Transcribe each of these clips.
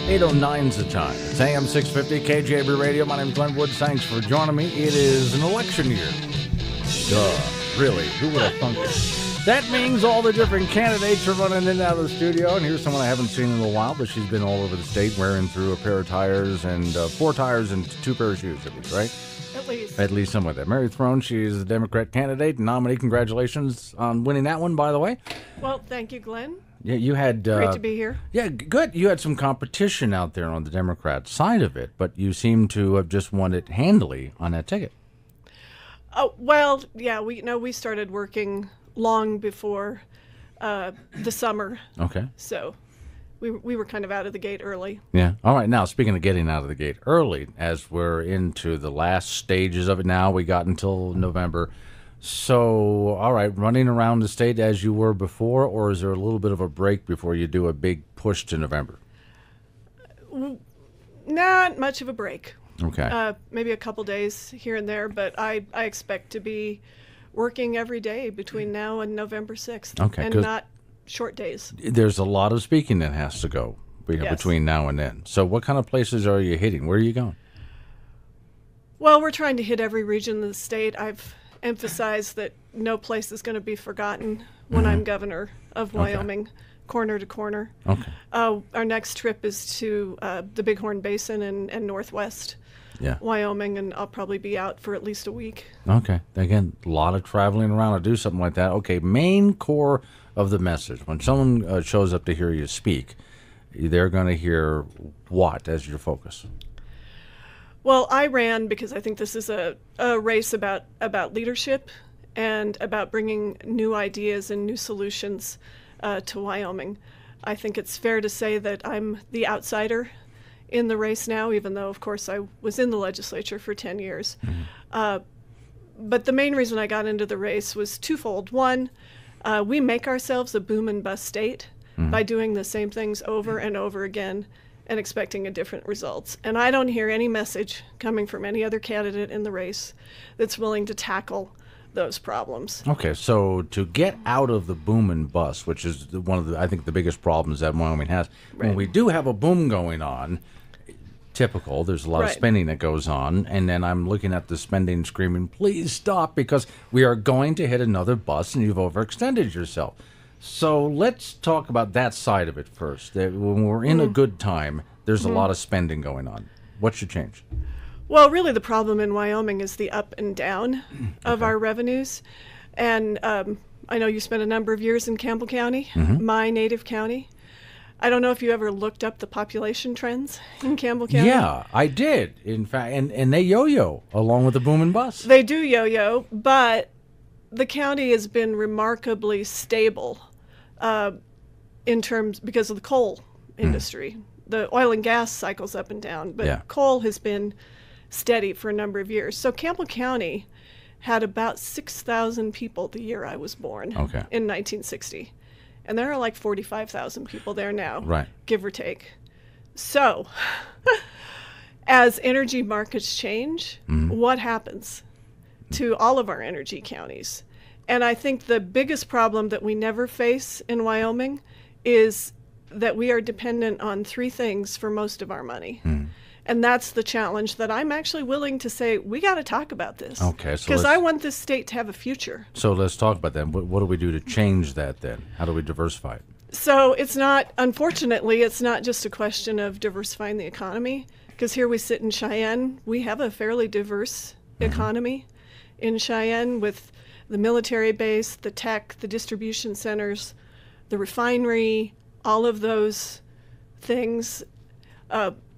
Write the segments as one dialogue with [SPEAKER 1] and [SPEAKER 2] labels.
[SPEAKER 1] 8:09's the time. It's AM 650 KGAB Radio. My name is Glenn Woods. Thanks for joining me. It is an election year. Duh. Really? Who would have thunk it? That means all the different candidates are running in and out of the studio. And here's someone I haven't seen in a while, but she's been all over the state wearing through a pair of tires and 4 tires and 2 pair of shoes, at least, right? At least some of that. Mary Throne, she is the Democrat candidate and nominee. Congratulations on winning that one, by the way.
[SPEAKER 2] Well, thank you, Glenn.
[SPEAKER 1] Yeah, you had...
[SPEAKER 2] Great to be here.
[SPEAKER 1] Yeah, good. You had some competition out there on the Democrat side of it, but you seem to have just won it handily on that ticket.
[SPEAKER 2] Oh, well, yeah, we started working long before the summer.
[SPEAKER 1] Okay.
[SPEAKER 2] So we were kind of out of the gate early.
[SPEAKER 1] Yeah. All right. Now, speaking of getting out of the gate early, as we're into the last stages of it now, we got until November. So, all right, running around the state as you were before, or is there a little bit of a break before you do a big push to November?
[SPEAKER 2] Not much of a break.
[SPEAKER 1] Okay.
[SPEAKER 2] Maybe a couple days here and there, but I expect to be working every day between now and November 6th.
[SPEAKER 1] Okay.
[SPEAKER 2] And not short days.
[SPEAKER 1] There's a lot of speaking that has to go between now and then. So what kind of places are you hitting? Where are you going?
[SPEAKER 2] Well, we're trying to hit every region of the state. I've emphasized that no place is going to be forgotten when I'm governor of Wyoming, corner to corner.
[SPEAKER 1] Okay.
[SPEAKER 2] Our next trip is to the Bighorn Basin and Northwest Wyoming, and I'll probably be out for at least a week.
[SPEAKER 1] Okay. Again, a lot of traveling around to do something like that. Okay, main core of the message. When someone shows up to hear you speak, they're going to hear what as your focus?
[SPEAKER 2] Well, I ran because I think this is a race about leadership and about bringing new ideas and new solutions to Wyoming. I think it's fair to say that I'm the outsider in the race now, even though, of course, I was in the legislature for 10 years. Mm-hmm. But the main reason I got into the race was twofold. One, we make ourselves a boom and bust state by doing the same things over and over again and expecting a different results. And I don't hear any message coming from any other candidate in the race that's willing to tackle those problems. Okay, so to get out of the boom and bust, which is one of the, I think, the biggest problems that Wyoming has, when we do have a boom going on, typical, there's a lot of spending that goes on, and then I'm looking at the spending screaming, please stop, because we are going to hit another bust and you've overextended yourself. So let's talk about that side of it first. When we're in a good time, there's a lot of spending going on. What should change? Well, really the problem in Wyoming is the up and down of our revenues. And I know you spent a number of years in Campbell County, my native county. I don't know if you ever looked up the population trends in Campbell County. Yeah, I did, in fact. And they yo-yo along with the boom and bust. They do yo-yo, but the county has been remarkably stable in terms, because of the coal industry. The oil and gas cycles up and down, but coal has been steady for a number of years. So Campbell County had about 6,000 people the year I was born in 1960. And there are like 45,000 people there now, give or take. So as energy markets change, what happens to all of our energy counties? And I think the biggest problem that we never face in Wyoming is that we are dependent on 3 things for most of our money. And that's the challenge that I'm actually willing to say, we got to talk about this. Okay. So because I want this state to have a future. So let's talk about that. What do we do to change that then? How do we diversify it? So it's not, unfortunately, it's not just a question of diversifying the economy, because here we sit in Cheyenne. We have a fairly diverse economy in Cheyenne with the military base, the tech, the distribution centers, the refinery, all of those things,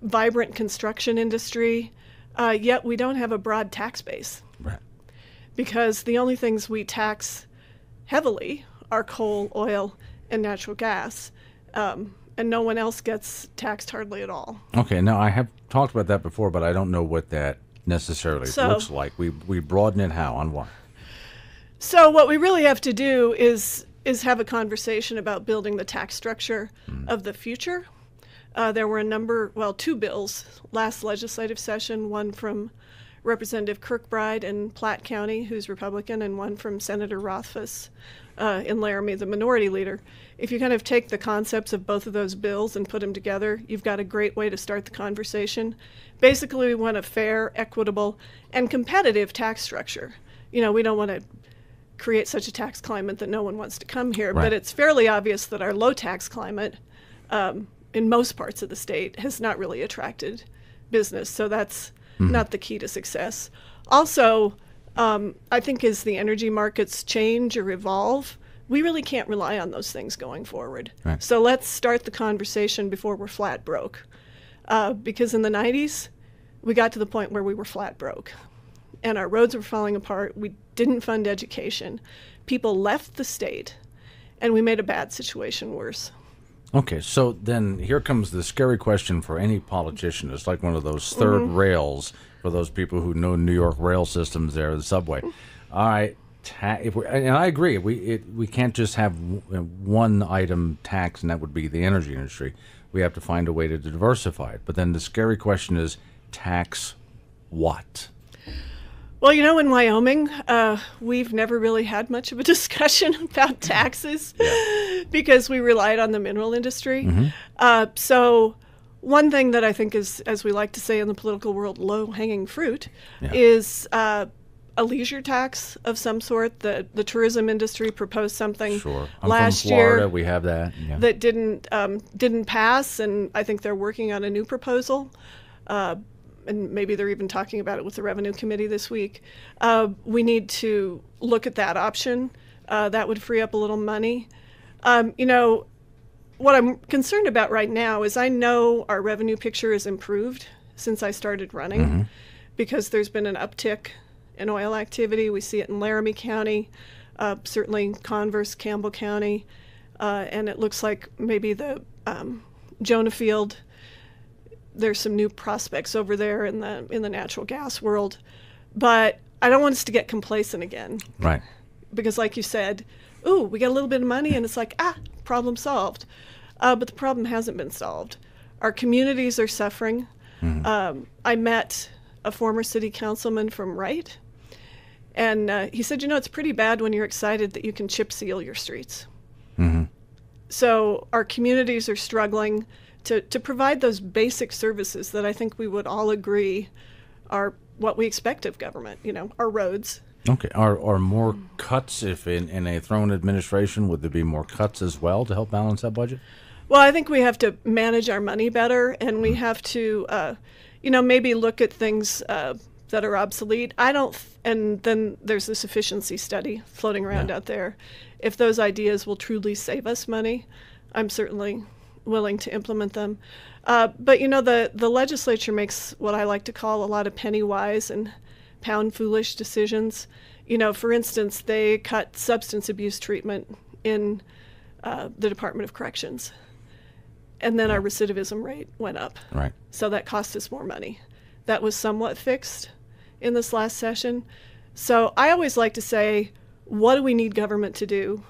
[SPEAKER 2] vibrant construction industry, yet we don't have a broad tax base. Right. Because the only things we tax heavily are coal, oil, and natural gas, and no one else gets taxed hardly at all. Okay, now I have talked about that before, but I don't know what that necessarily looks like. We broaden it how, on what? So what we really have to do is have a conversation about building the tax structure of the future. There were 2 bills last legislative session, one from Representative Kirkbride in Platte County, who's Republican, and one from Senator Rothfuss in Laramie, the minority leader. If you kind of take the concepts of both of those bills and put them together, you've got a great way to start the conversation. Basically, we want a fair, equitable, and competitive tax structure. We don't want to create such a tax climate that no one wants to come here,
[SPEAKER 1] Right.
[SPEAKER 2] but it's fairly obvious that our low tax climate in most parts of the state has not really attracted business. So that's not the key to success. Also, I think as the energy markets change or evolve, we really can't rely on those things going forward.
[SPEAKER 1] Right.
[SPEAKER 2] So let's start the conversation before we're flat broke. Because in the 90s, we got to the point where we were flat broke. And our roads were falling apart. We didn't fund education. People left the state, and we made a bad situation worse.
[SPEAKER 1] Okay, so then here comes the scary question for any politician. It's like one of those third rails for those people who know New York rail systems there, the subway. All right, and I agree. We can't just have one item tax, and that would be the energy industry. We have to find a way to diversify it. But then the scary question is, tax what?
[SPEAKER 2] Well, in Wyoming, we've never really had much of a discussion about taxes because we relied on the mineral industry. So one thing that I think is, as we like to say in the political world, low-hanging fruit is a leisure tax of some sort. The tourism industry proposed something
[SPEAKER 1] from
[SPEAKER 2] last
[SPEAKER 1] Florida.
[SPEAKER 2] year
[SPEAKER 1] We have that. Yeah.
[SPEAKER 2] that didn't pass, and I think they're working on a new proposal. And maybe they're even talking about it with the Revenue Committee this week. We need to look at that option. That would free up a little money. What I'm concerned about right now is I know our revenue picture has improved since I started running because there's been an uptick in oil activity. We see it in Laramie County, certainly Converse, Campbell County, and it looks like maybe the Jonah Field. There's some new prospects over there in the natural gas world, but I don't want us to get complacent again.
[SPEAKER 1] Right.
[SPEAKER 2] Because like you said, we got a little bit of money and it's like, problem solved. But the problem hasn't been solved. Our communities are suffering. I met a former city councilman from Wright, and he said, it's pretty bad when you're excited that you can chip seal your streets. So our communities are struggling to provide those basic services that I think we would all agree are what we expect of government, our roads.
[SPEAKER 1] Okay. Are more cuts, if in a thrown administration, would there be more cuts as well to help balance that budget?
[SPEAKER 2] Well, I think we have to manage our money better, and we have to, maybe look at things that are obsolete. And then there's this efficiency study floating around out there. If those ideas will truly save us money, I'm certainly willing to implement them. But the legislature makes what I like to call a lot of penny wise and pound foolish decisions. For instance, they cut substance abuse treatment in the Department of Corrections, and then our recidivism rate went up.
[SPEAKER 1] Right.
[SPEAKER 2] So that cost us more money. That was somewhat fixed in this last session. So I always like to say, what do we need government to do?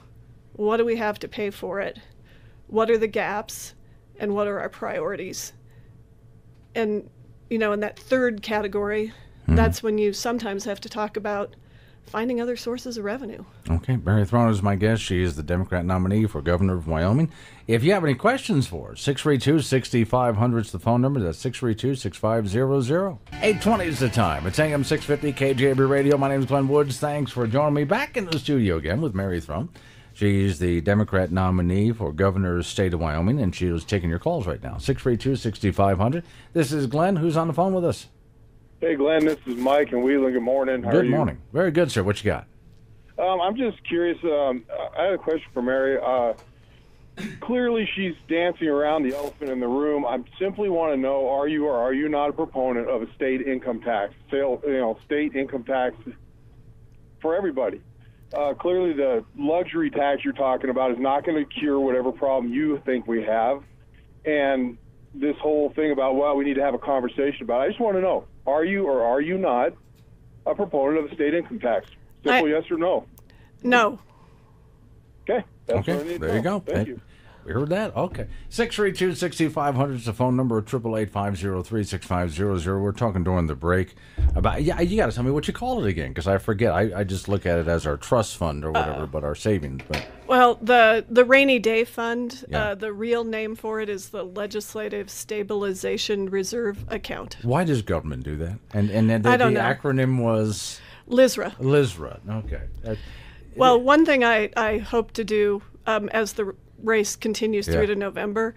[SPEAKER 2] What do we have to pay for it? What are the gaps, and what are our priorities? And, in that third category, that's when you sometimes have to talk about finding other sources of revenue. Okay,
[SPEAKER 1] Barry Throne is my guest. She is the Democrat nominee for governor of Wyoming. If you have any questions for her, 632-6500 is the phone number. That's 632-6500. 8:20 is the time. It's AM 650 KGAB Radio. My name is Glenn Woods. Thanks for joining me back in the studio again with Mary Throne. She's the Democrat nominee for governor's state of Wyoming, and she is taking your calls right now. 632-6500. This is Glenn. Who's on the phone with us?
[SPEAKER 3] Hey, Glenn, this is Mike in Wheeling. Good morning. How are you?
[SPEAKER 1] Good morning. Very good, sir. What you got?
[SPEAKER 3] I'm just curious. I had a question for Mary. Clearly, she's dancing around the elephant in the room. I simply want to know, are you or are you not a proponent of a state income tax? State income tax for everybody. Clearly, the luxury tax you're talking about is not going to cure whatever problem you think we have. And this whole thing about, we need to have a conversation about it. I just want to know, are you or are you not a proponent of a state income tax? Simple yes or no.
[SPEAKER 2] No.
[SPEAKER 3] Okay. That's
[SPEAKER 1] okay.
[SPEAKER 3] what I need
[SPEAKER 1] there
[SPEAKER 3] to
[SPEAKER 1] you
[SPEAKER 3] know.
[SPEAKER 1] go.
[SPEAKER 3] Thank you.
[SPEAKER 1] We heard that? Okay. 632-6500 is the phone number, 888-503-6500. We're talking during the break about, you got to tell me what you call it again, because I forget. I just look at it as our trust fund or whatever, but our savings. But
[SPEAKER 2] well, the rainy day fund,
[SPEAKER 1] Yeah.
[SPEAKER 2] the real name for it is the Legislative Stabilization Reserve Account.
[SPEAKER 1] why does government do that? And the
[SPEAKER 2] I don't know.
[SPEAKER 1] acronym was
[SPEAKER 2] LISRA.
[SPEAKER 1] LISRA. Okay.
[SPEAKER 2] Well, one thing I hope to do as the race continues through
[SPEAKER 1] Yeah.
[SPEAKER 2] to November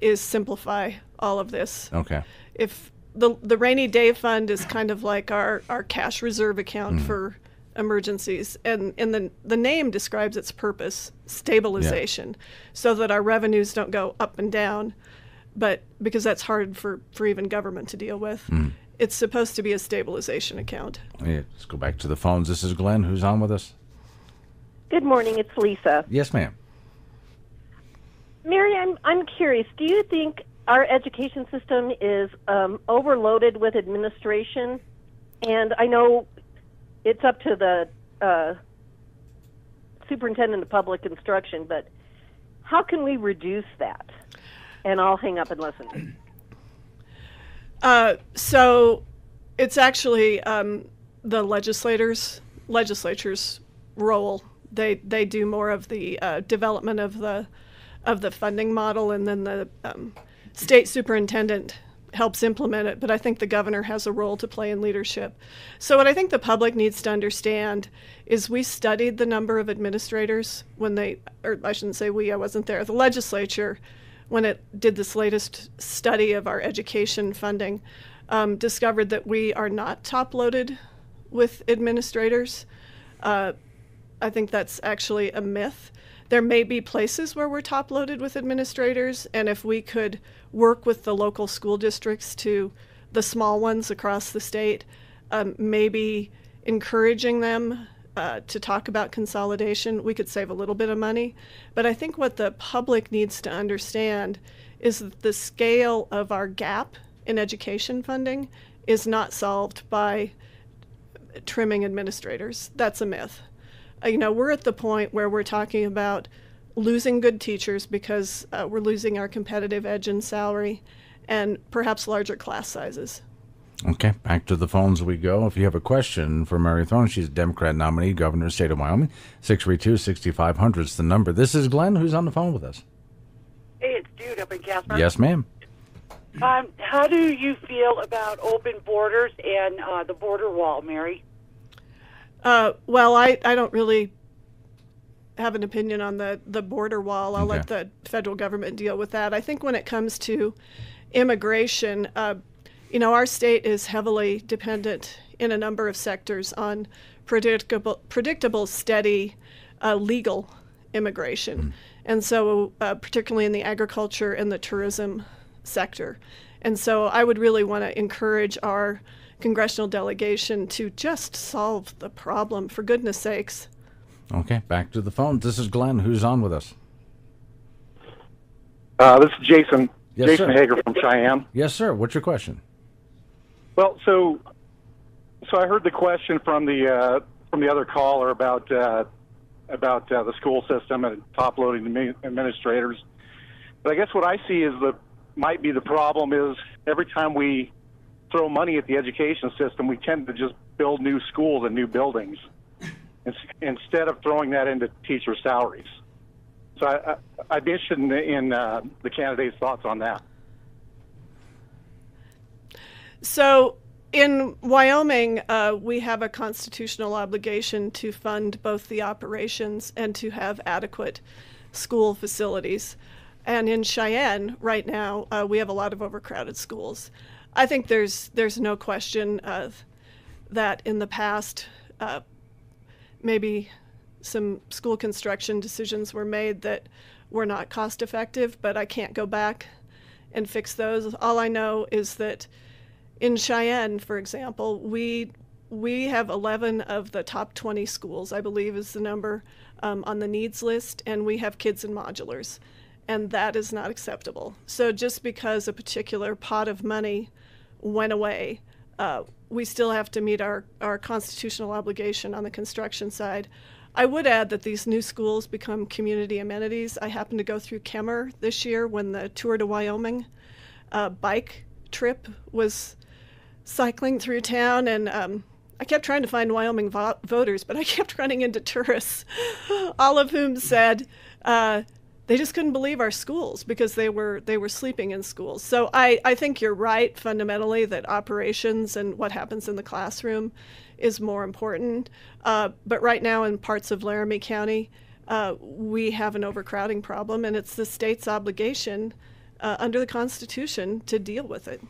[SPEAKER 2] is simplify all of this.
[SPEAKER 1] Okay.
[SPEAKER 2] If the rainy day fund is kind of like our cash reserve account for emergencies, and the name describes its purpose, stabilization, so that our revenues don't go up and down, but because that's hard for even government to deal with. It's supposed to be a stabilization account.
[SPEAKER 1] Yeah, let's go back to the phones. This is Glenn. Who's on with us?
[SPEAKER 4] Good morning, it's Lisa.
[SPEAKER 1] Yes, ma'am.
[SPEAKER 4] Mary, I'm curious. Do you think our education system is overloaded with administration? And I know it's up to the superintendent of public instruction, but how can we reduce that? And I'll hang up and listen.
[SPEAKER 2] So it's actually the legislature's role. They do more of the development of the funding model, and then the state superintendent helps implement it. But I think the governor has a role to play in leadership. So what I think the public needs to understand is we studied the number of administrators when I shouldn't say we, I wasn't there. The legislature, when it did this latest study of our education funding, discovered that we are not top-loaded with administrators. I think that's actually a myth. There may be places where we're top-loaded with administrators, and if we could work with the local school districts to the small ones across the state, maybe encouraging them to talk about consolidation, we could save a little bit of money. But I think what the public needs to understand is that the scale of our gap in education funding is not solved by trimming administrators. That's a myth. We're at the point where we're talking about losing good teachers because we're losing our competitive edge in salary and perhaps larger class sizes.
[SPEAKER 1] Okay, back to the phones we go. If you have a question for Mary Thorne, she's a Democrat nominee, governor of the state of Wyoming. 632-6500 is the number. This is Glenn, who's on the phone with us.
[SPEAKER 5] Hey, it's Jude up in Casper.
[SPEAKER 1] Yes, ma'am.
[SPEAKER 5] How do you feel about open borders and the border wall, Mary?
[SPEAKER 2] Well, I don't really have an opinion on the border wall. I'll let the federal government deal with that. I think when it comes to immigration, our state is heavily dependent in a number of sectors on predictable, steady, legal immigration. And so particularly in the agriculture and the tourism sector. And so I would really want to encourage our congressional delegation to just solve the problem, for goodness sakes.
[SPEAKER 1] Okay, back to the phone. This is Glenn. Who's on with us?
[SPEAKER 3] This is Jason.
[SPEAKER 1] Yes,
[SPEAKER 3] Jason
[SPEAKER 1] sir.
[SPEAKER 3] Hager from Cheyenne.
[SPEAKER 1] Yes, sir. What's your question?
[SPEAKER 3] Well, so I heard the question from the other caller about the school system and top-loading administrators. But I guess what I see is might be the problem is every time we throw money at the education system, we tend to just build new schools and new buildings instead of throwing that into teacher salaries. So I'd be interested in the candidate's thoughts on that.
[SPEAKER 2] So in Wyoming, we have a constitutional obligation to fund both the operations and to have adequate school facilities. And in Cheyenne, right now, we have a lot of overcrowded schools. I think there's no question that in the past, maybe some school construction decisions were made that were not cost effective, but I can't go back and fix those. All I know is that in Cheyenne, for example, we have 11 of the top 20 schools, I believe is the number, on the needs list, and we have kids in modulars, and that is not acceptable. So just because a particular pot of money went away, we still have to meet our constitutional obligation on the construction side. I would add that these new schools become community amenities. I happened to go through Kemmer this year when the Tour to Wyoming bike trip was cycling through town, and I kept trying to find Wyoming voters, but I kept running into tourists, all of whom said they just couldn't believe our schools because they were sleeping in schools. So I think you're right fundamentally that operations and what happens in the classroom is more important. But right now in parts of Laramie County, we have an overcrowding problem, and it's the state's obligation under the Constitution to deal with it.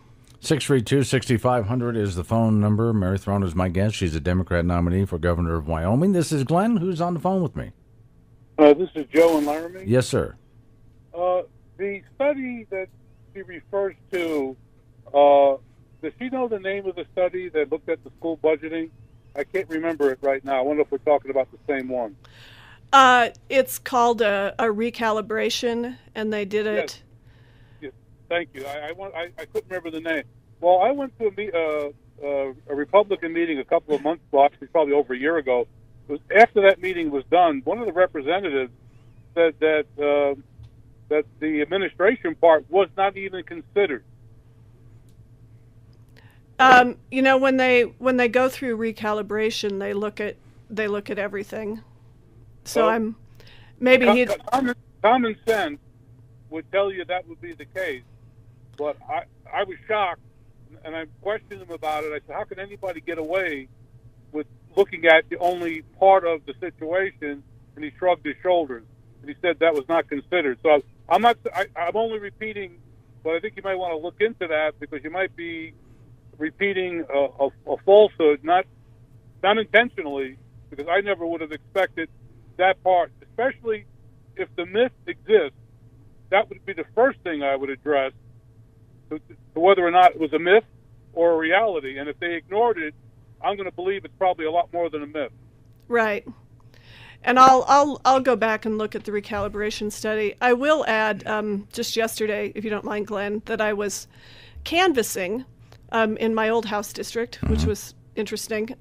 [SPEAKER 1] 632-6500 is the phone number. Mary Throne is my guest. She's a Democrat nominee for governor of Wyoming. This is Glenn, who's on the phone with me.
[SPEAKER 6] This is Joe in Laramie.
[SPEAKER 1] Yes, sir.
[SPEAKER 6] The study that she refers to, does she know the name of the study that looked at the school budgeting? I can't remember it right now. I wonder if we're talking about the same one.
[SPEAKER 2] It's called a recalibration, and they did it.
[SPEAKER 6] Yes. Thank you. I couldn't remember the name. Well, I went to a Republican meeting a couple of months ago, actually probably over a year ago. After that meeting was done, one of the representatives said that the administration part was not even considered.
[SPEAKER 2] When they go through recalibration, they look at everything. So
[SPEAKER 6] well, common sense would tell you that would be the case, but I was shocked, and I questioned him about it. I said, how can anybody get away with looking at the only part of the situation? And he shrugged his shoulders, and he said that was not considered. So I'm only repeating, but I think you might want to look into that, because you might be repeating a falsehood, not intentionally, because I never would have expected that part, especially if the myth exists. That would be the first thing I would address, to whether or not it was a myth or a reality. And if they ignored it, I'm going to believe it's probably a lot more than a myth.
[SPEAKER 2] Right. And I'll go back and look at the recalibration study. I will add, just yesterday, if you don't mind, Glenn, that I was canvassing in my old House district, which was interesting.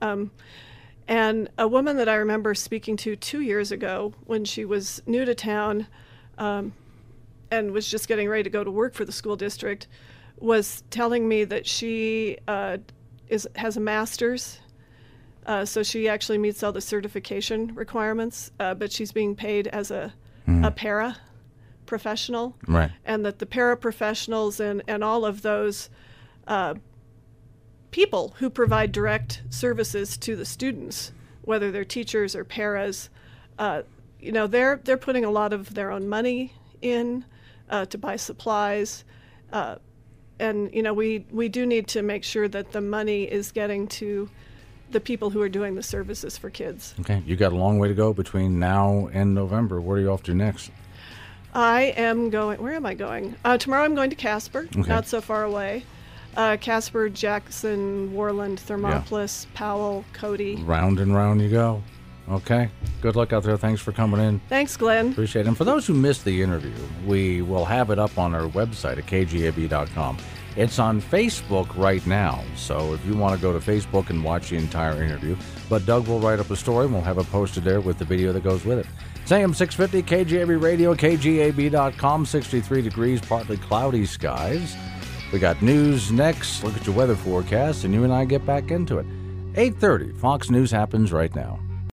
[SPEAKER 2] And a woman that I remember speaking to 2 years ago when she was new to town and was just getting ready to go to work for the school district was telling me that she has a master's. So she actually meets all the certification requirements, but she's being paid as a para-professional.
[SPEAKER 1] Right.
[SPEAKER 2] And that the para-professionals and all of those people who provide direct services to the students, whether they're teachers or paras, they're putting a lot of their own money in to buy supplies. And we do need to make sure that the money is getting to the people who are doing the services for kids.
[SPEAKER 1] Okay, you got a long way to go between now and November. Where are you off to next?
[SPEAKER 2] I am going, where am I going? Tomorrow I'm going to Casper, not so far away. Casper, Jackson, Worland, Thermopolis, Powell, Cody.
[SPEAKER 1] Round and round you go. Okay, good luck out there. Thanks for coming in.
[SPEAKER 2] Thanks, Glenn.
[SPEAKER 1] Appreciate it. And for those who missed the interview, we will have it up on our website at kgab.com. It's on Facebook right now, so if you want to go to Facebook and watch the entire interview. But Doug will write up a story, and we'll have it posted there with the video that goes with it. It's AM 650, KGAB Radio, kgab.com, 63 degrees, partly cloudy skies. We got news next. Look at your weather forecast, and you and I get back into it. 8:30, Fox News happens right now.